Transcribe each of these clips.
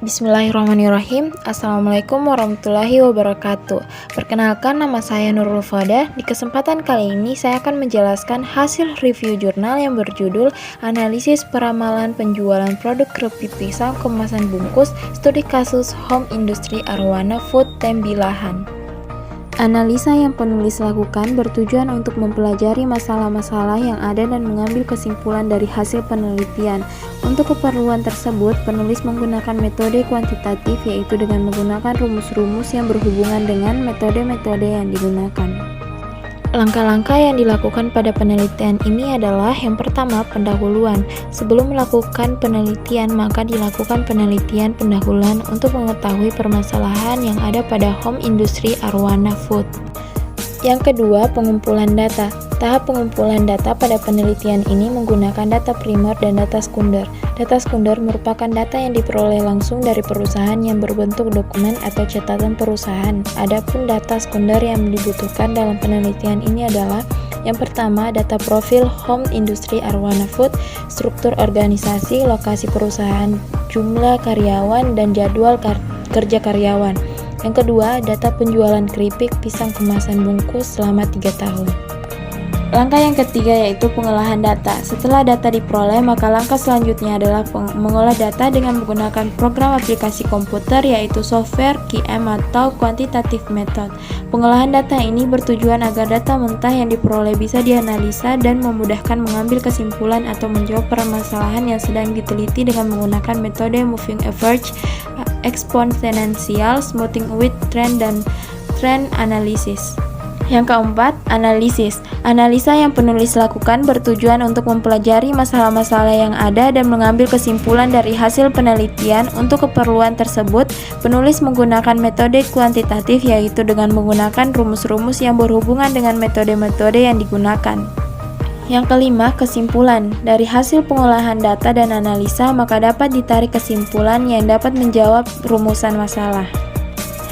Bismillahirrahmanirrahim. Assalamualaikum warahmatullahi wabarakatuh. Perkenalkan, nama saya Nurul Foda. Di kesempatan kali ini saya akan menjelaskan hasil review jurnal yang berjudul Analisis Peramalan Penjualan Produk Keripik Pisang Kemasan Bungkus Studi Kasus Home Industry Arwana Food Tembilahan. Analisa yang penulis lakukan bertujuan untuk mempelajari masalah-masalah yang ada dan mengambil kesimpulan dari hasil penelitian. Untuk keperluan tersebut, penulis menggunakan metode kuantitatif, yaitu dengan menggunakan rumus-rumus yang berhubungan dengan metode-metode yang digunakan. Langkah-langkah yang dilakukan pada penelitian ini adalah yang pertama, pendahuluan. Sebelum melakukan penelitian, maka dilakukan penelitian pendahuluan untuk mengetahui permasalahan yang ada pada home industry Arwana Food. Yang kedua, pengumpulan data. Tahap pengumpulan data pada penelitian ini menggunakan data primer dan data sekunder. Data sekunder merupakan data yang diperoleh langsung dari perusahaan yang berbentuk dokumen atau catatan perusahaan. Adapun data sekunder yang dibutuhkan dalam penelitian ini adalah yang pertama, data profil home industry Arwana Food, struktur organisasi, lokasi perusahaan, jumlah karyawan, dan jadwal kerja karyawan. Yang kedua, data penjualan keripik pisang kemasan bungkus selama 3 tahun. Langkah yang ketiga yaitu pengolahan data. Setelah data diperoleh, maka langkah selanjutnya adalah mengolah data dengan menggunakan program aplikasi komputer yaitu software, QM atau quantitative method. Pengolahan data ini bertujuan agar data mentah yang diperoleh bisa dianalisa dan memudahkan mengambil kesimpulan atau menjawab permasalahan yang sedang diteliti dengan menggunakan metode moving average, exponential, smoothing width trend, dan trend analysis. Yang keempat, analisis. Analisa yang penulis lakukan bertujuan untuk mempelajari masalah-masalah yang ada dan mengambil kesimpulan dari hasil penelitian. Untuk keperluan tersebut, penulis menggunakan metode kuantitatif, yaitu dengan menggunakan rumus-rumus yang berhubungan dengan metode-metode yang digunakan. Yang kelima, kesimpulan. Dari hasil pengolahan data dan analisa, maka dapat ditarik kesimpulan yang dapat menjawab rumusan masalah.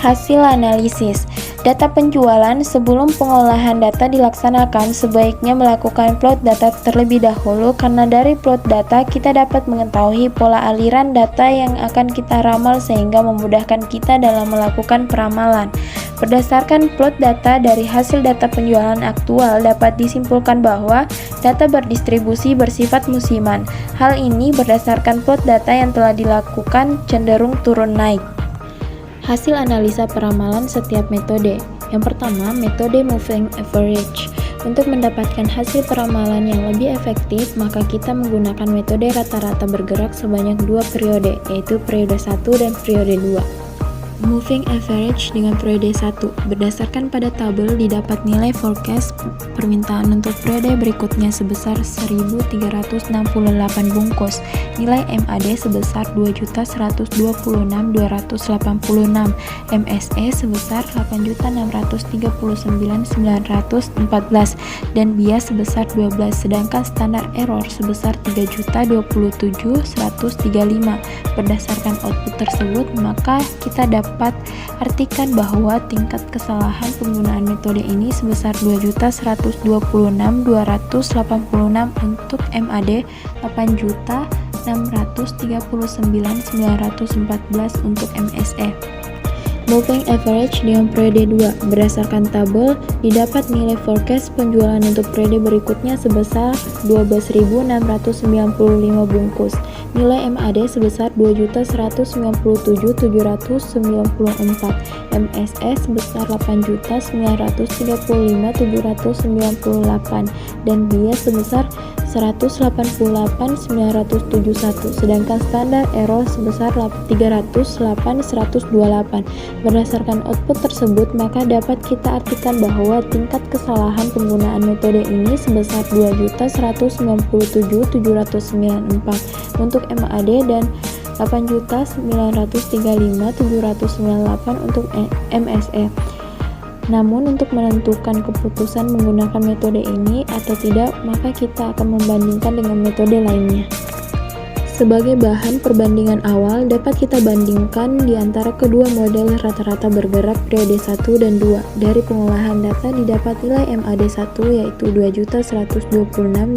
Hasil analisis. Data penjualan. Sebelum pengolahan data dilaksanakan, sebaiknya melakukan plot data terlebih dahulu, karena dari plot data kita dapat mengetahui pola aliran data yang akan kita ramal sehingga memudahkan kita dalam melakukan peramalan. Berdasarkan plot data dari hasil data penjualan aktual, dapat disimpulkan bahwa data berdistribusi bersifat musiman. Hal ini berdasarkan plot data yang telah dilakukan cenderung turun naik. Hasil analisa peramalan setiap metode. Yang pertama, metode moving average. Untuk mendapatkan hasil peramalan yang lebih efektif, maka kita menggunakan metode rata-rata bergerak sebanyak 2 periode, yaitu periode 1 dan periode 2. Moving average dengan periode 1. Berdasarkan pada tabel didapat nilai forecast permintaan untuk periode berikutnya sebesar 1.368 bungkus. Nilai MAD sebesar 2.126.286, MSE sebesar 8.639.914 dan bias sebesar 12, sedangkan standar error sebesar 3.027.135. Berdasarkan output tersebut, maka kita dapat artikan bahwa tingkat kesalahan penggunaan metode ini sebesar 2.126.286 untuk MAD, 8.639.914 untuk MSE. Moving average dengan periode 2. Berdasarkan tabel, didapat nilai forecast penjualan untuk periode berikutnya sebesar 12.695 bungkus. Nilai MAD sebesar 2.197.794, MSE sebesar 8.935.798 dan bias sebesar 188.971, sedangkan standar error sebesar 308.128. Berdasarkan output tersebut, maka dapat kita artikan bahwa tingkat kesalahan penggunaan metode ini sebesar 2.197.794 untuk MAD dan 8.935.798 untuk MSE. Namun untuk menentukan keputusan menggunakan metode ini atau tidak, maka kita akan membandingkan dengan metode lainnya. Sebagai bahan perbandingan awal, dapat kita bandingkan di antara kedua model rata-rata bergerak periode 1 dan 2. Dari pengolahan data didapat nilai MAD1 yaitu 2.126.286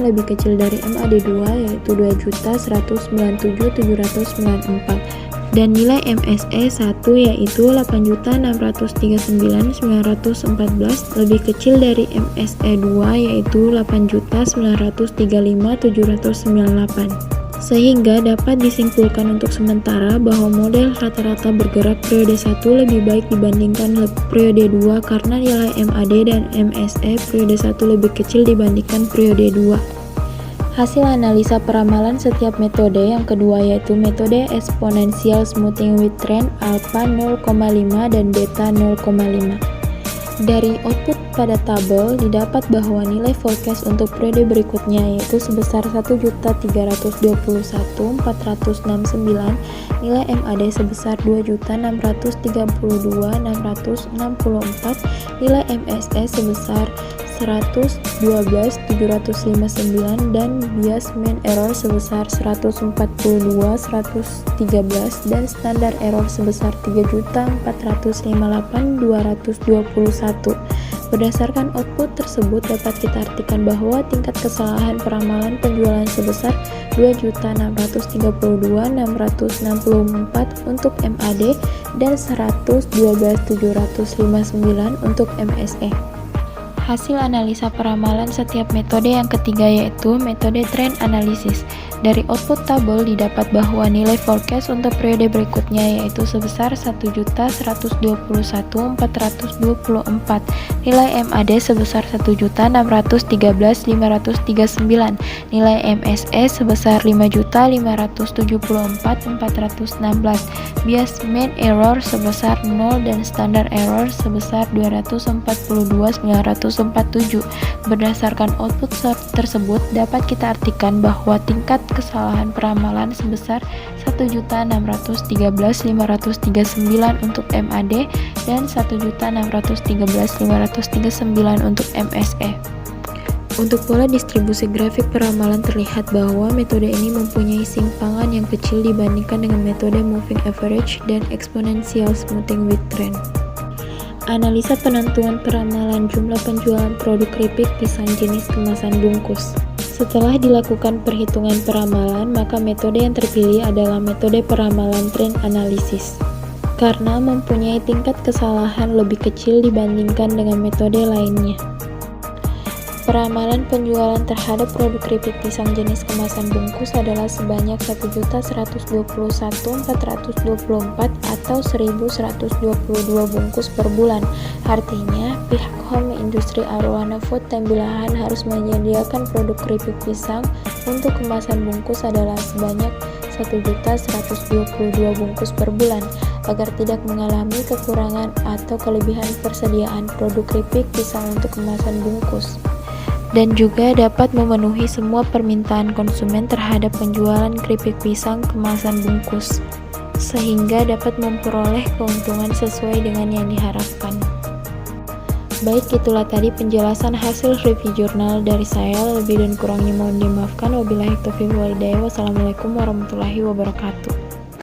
lebih kecil dari MAD2 yaitu 2.197.794 dan nilai MSE1 yaitu 8.639.914 lebih kecil dari MSE2 yaitu 8.935.798. Sehingga dapat disimpulkan untuk sementara bahwa model rata-rata bergerak periode 1 lebih baik dibandingkan periode 2 karena nilai MAD dan MSE periode 1 lebih kecil dibandingkan periode 2. Hasil analisa peramalan setiap metode yang kedua yaitu metode exponential smoothing with trend alpha 0,5 dan beta 0,5. Dari output pada tabel didapat bahwa nilai forecast untuk periode berikutnya yaitu sebesar 1.321.469, nilai MAD sebesar 2.632.664, nilai MSE sebesar 112.759 dan bias mean error sebesar 142.113 dan standar error sebesar 3.458.221. Berdasarkan output tersebut dapat kita artikan bahwa tingkat kesalahan peramalan penjualan sebesar 2.632.664 untuk MAD dan 112.759 untuk MSE. Hasil analisa peramalan setiap metode yang ketiga yaitu metode trend analysis. Dari output tabel didapat bahwa nilai forecast untuk periode berikutnya yaitu sebesar 1.121.424, nilai MAD sebesar 1.613.539, nilai MSE sebesar 5.574.416, bias mean error sebesar 0 dan standar error sebesar 242.947. Berdasarkan output tersebut dapat kita artikan bahwa tingkat kesalahan peramalan sebesar 1.613.539 untuk MAD dan 1.613.539 untuk MSE. Untuk pola distribusi grafik peramalan terlihat bahwa metode ini mempunyai simpangan yang kecil dibandingkan dengan metode moving average dan exponential smoothing with trend. Analisa penentuan peramalan jumlah penjualan produk keripik pisang jenis kemasan bungkus. Setelah dilakukan perhitungan peramalan, maka metode yang terpilih adalah metode peramalan trend analysis karena mempunyai tingkat kesalahan lebih kecil dibandingkan dengan metode lainnya. Peramalan penjualan terhadap produk keripik pisang jenis kemasan bungkus adalah sebanyak 1.121.424 atau 1.122 bungkus per bulan. Artinya, pihak Home Industry Arowana Food Tembilahan harus menyediakan produk keripik pisang untuk kemasan bungkus adalah sebanyak 1.122 bungkus per bulan agar tidak mengalami kekurangan atau kelebihan persediaan produk keripik pisang untuk kemasan bungkus, dan juga dapat memenuhi semua permintaan konsumen terhadap penjualan keripik pisang kemasan bungkus, sehingga dapat memperoleh keuntungan sesuai dengan yang diharapkan. Baik, itulah tadi penjelasan hasil review jurnal dari saya. Lebih dan kurangnya mohon dimaafkan. Wabillahi taufiq wal hidayah. Wassalamualaikum warahmatullahi wabarakatuh.